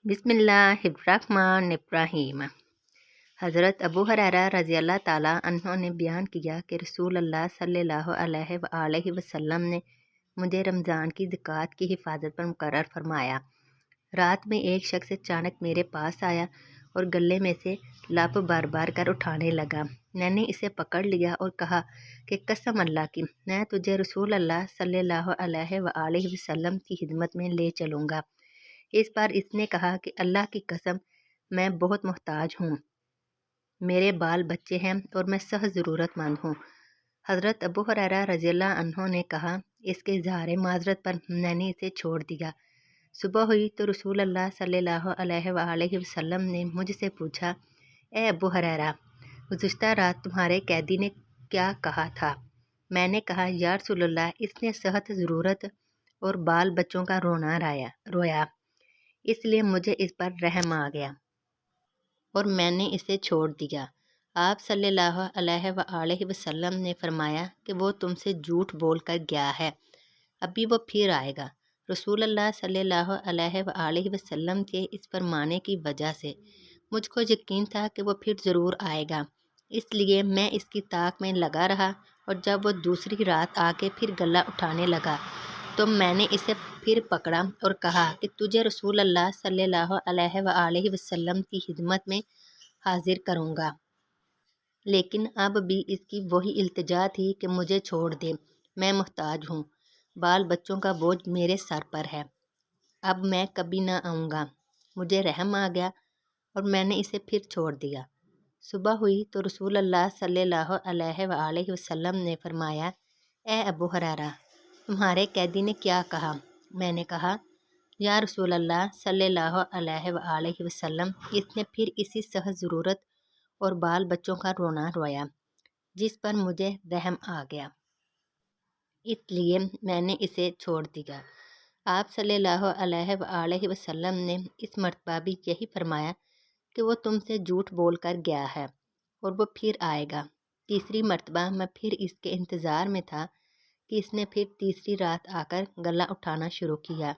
बिस्मिल्लाहिर्रहमानिर्रहीम। हज़रत अबू हुरैरा रज़ी अल्लाह ताला अन्हो ने बयान किया कि रसूल अल्लाह सल्लल्लाहु अलैहि वसल्लम ने मुझे रमज़ान की ज़कात की हिफाजत पर मुकर्रर फरमाया। रात में एक शख्स अचानक मेरे पास आया और गले में से लब बार बार कर उठाने लगा। मैंने इसे पकड़ लिया और कहा कि कसम अल्लाह की, मैं तुझे रसूल अल्लाह सल्लल्लाहु अलैहि वसल्लम की खिदमत में ले चलूँगा। इस बार इसने कहा कि अल्लाह की कसम, मैं बहुत मोहताज हूँ, मेरे बाल बच्चे हैं और मैं सख्त ज़रूरतमंद हूँ। हज़रत अबू हुरैरा रज़ियल्लाहु अन्हु ने कहा, इसके इज़हार माज़रत पर मैंने इसे छोड़ दिया। सुबह हुई तो रसूल अल्लाह सल्लल्लाहु अलैहि वसल्लम ने मुझसे पूछा, ए अबू हुरैरा, गुज़िश्ता रात तुम्हारे कैदी ने क्या कहा था? मैंने कहा, या रसूलल्लाह, इसने सख्त ज़रूरत और बाल बच्चों का रोया, इसलिए मुझे इस पर रहम आ गया और मैंने इसे छोड़ दिया। आप सल्लल्लाहु अलैहि वसल्लम ने फरमाया कि वो तुमसे झूठ बोल कर गया है, अभी वो फिर आएगा। रसूल अल्लाह सल्लल्लाहु अलैहि वसल्लम के इस फरमाने की वजह से मुझको यकीन था कि वो फिर ज़रूर आएगा, इसलिए मैं इसकी ताक में लगा रहा और जब वो दूसरी रात आके फिर गला उठाने लगा तो मैंने इसे फिर पकड़ा और कहा कि तुझे रसूल अल्लाह सल्लल्लाहु अलैहि वसल्लम की खिदमत में हाजिर करूँगा। लेकिन अब भी इसकी वही इल्तिजा थी कि मुझे छोड़ दे, मैं मुहताज हूँ, बाल बच्चों का बोझ मेरे सर पर है, अब मैं कभी ना आऊँगा। मुझे रहम आ गया और मैंने इसे फिर छोड़ दिया। सुबह हुई तो रसूल अल्लाह सल्लल्लाहु अलैहि वसल्लम ने फरमाया, ए अबू हुरैरा, तुम्हारे कैदी ने क्या कहा? मैंने कहा, या रसूल अल्लाह सल्लल्लाहु अलैहि वसल्लम, इसने फिर इसी सख्त ज़रूरत और बाल बच्चों का रोया, जिस पर मुझे रहम आ गया, इसलिए मैंने इसे छोड़ दिया। आप सल्लल्लाहु अलैहि वसल्लम ने इस मर्तबा भी यही फरमाया कि वो तुमसे झूठ बोल कर गया है और वो फिर आएगा। तीसरी मर्तबा मैं फिर इसके इंतज़ार में था कि इसने फिर तीसरी रात आकर गला उठाना शुरू किया,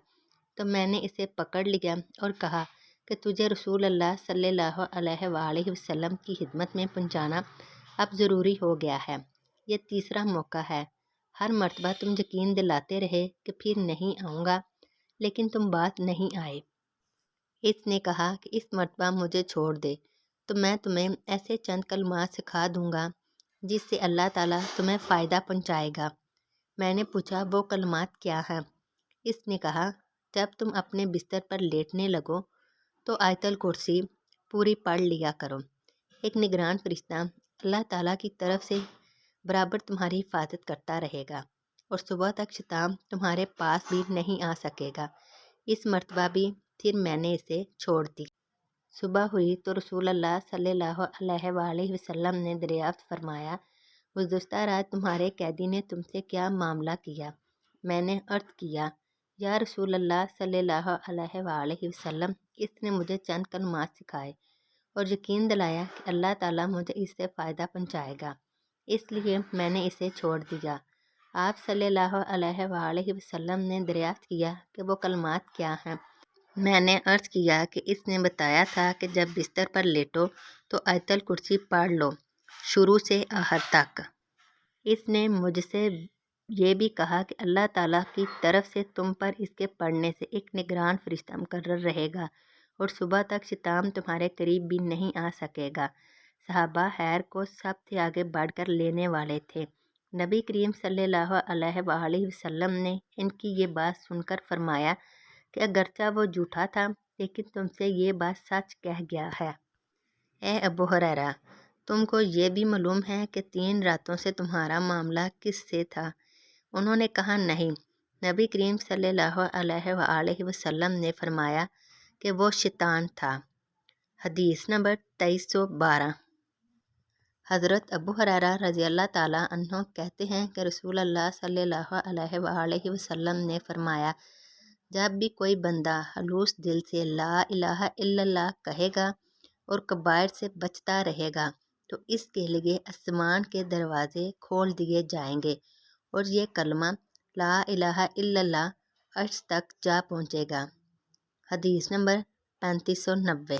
तो मैंने इसे पकड़ लिया और कहा कि तुझे रसूल अल्लाह सल्लल्लाहु अलैहि वसल्लम की खिदमत में पहुंचाना अब ज़रूरी हो गया है। ये तीसरा मौका है। हर मर्तबा तुम यकीन दिलाते रहे कि फिर नहीं आऊँगा, लेकिन तुम बात नहीं आए। इसने कहा कि इस मर्तबा मुझे छोड़ दे तो मैं तुम्हें ऐसे चंद कलमात सिखा दूँगा जिससे अल्लाह ताला तुम्हें फ़ायदा पहुँचाएगा। मैंने पूछा, वो कलमात क्या हैं? इसने कहा, जब तुम अपने बिस्तर पर लेटने लगो तो आयतल कुर्सी पूरी पढ़ लिया करो। एक निगरान फरिश्ता अल्लाह ताला की तरफ से बराबर तुम्हारी हिफाजत करता रहेगा और सुबह तक शैतान तुम्हारे पास भी नहीं आ सकेगा। इस मर्तबा भी फिर मैंने इसे छोड़ दी। सुबह हुई तो रसूल अल्लाह सल्लल्लाहु अलैहि वसल्लम ने दरियाफ्त फरमाया, गुज़श्ता रात तुम्हारे कैदी ने तुमसे क्या मामला किया? मैंने अर्ज़ किया, या रसूल अल्लाह सल्लल्लाहु अलैहि वसल्लम, इसने मुझे चंद कलमात सिखाए और यकीन दिलाया कि अल्लाह ताला मुझे इससे फ़ायदा पहुँचाएगा, इसलिए मैंने इसे छोड़ दिया। आप सल्लल्लाहु अलैहि वसल्लम ने दरियाफ्त किया कि वो कलमात क्या हैं? मैंने अर्ज़ किया कि इसने बताया था कि जब बिस्तर पर लेटो तो आयतल कुर्सी पढ़ लो शुरू से आखिर तक। इसने मुझसे ये भी कहा कि अल्लाह ताला की तरफ से तुम पर इसके पढ़ने से एक निगरान फरिश्ता मुकर्रर रहेगा और सुबह तक शैतान तुम्हारे करीब भी नहीं आ सकेगा। सहाबा खैर को सबसे आगे बढ़कर लेने वाले थे। नबी करीम सल्लल्लाहु अलैहि वसल्लम ने इनकी ये बात सुनकर फरमाया कि अगरचा वो झूठा था, लेकिन तुमसे ये बात सच कह गया है। ए अबू हुरैरा, तुमको ये भी मालूम है कि 3 रातों से तुम्हारा मामला किससे था? उन्होंने कहा, नहीं। नबी करीम सल्लल्लाहु अलैहि वसल्लम ने फरमाया कि वो शैतान था। हदीस नंबर 2312। हज़रत अबू हुरैरा रज़ी अल्लाह ताला अन्हु कहते हैं कि रसूल अल्लाह सल्लल्लाहु अलैहि वसल्लम ने फरमाया, जब भी कोई बंदा खलूस दिल से ला इलाहा इल्लल्लाह कहेगा और कबाइर से बचता रहेगा तो इसके लिए आसमान के दरवाज़े खोल दिए जाएंगे और ये कलमा ला इलाहा इल्लल्लाह अर्श तक जा पहुँचेगा। हदीस नंबर 3590।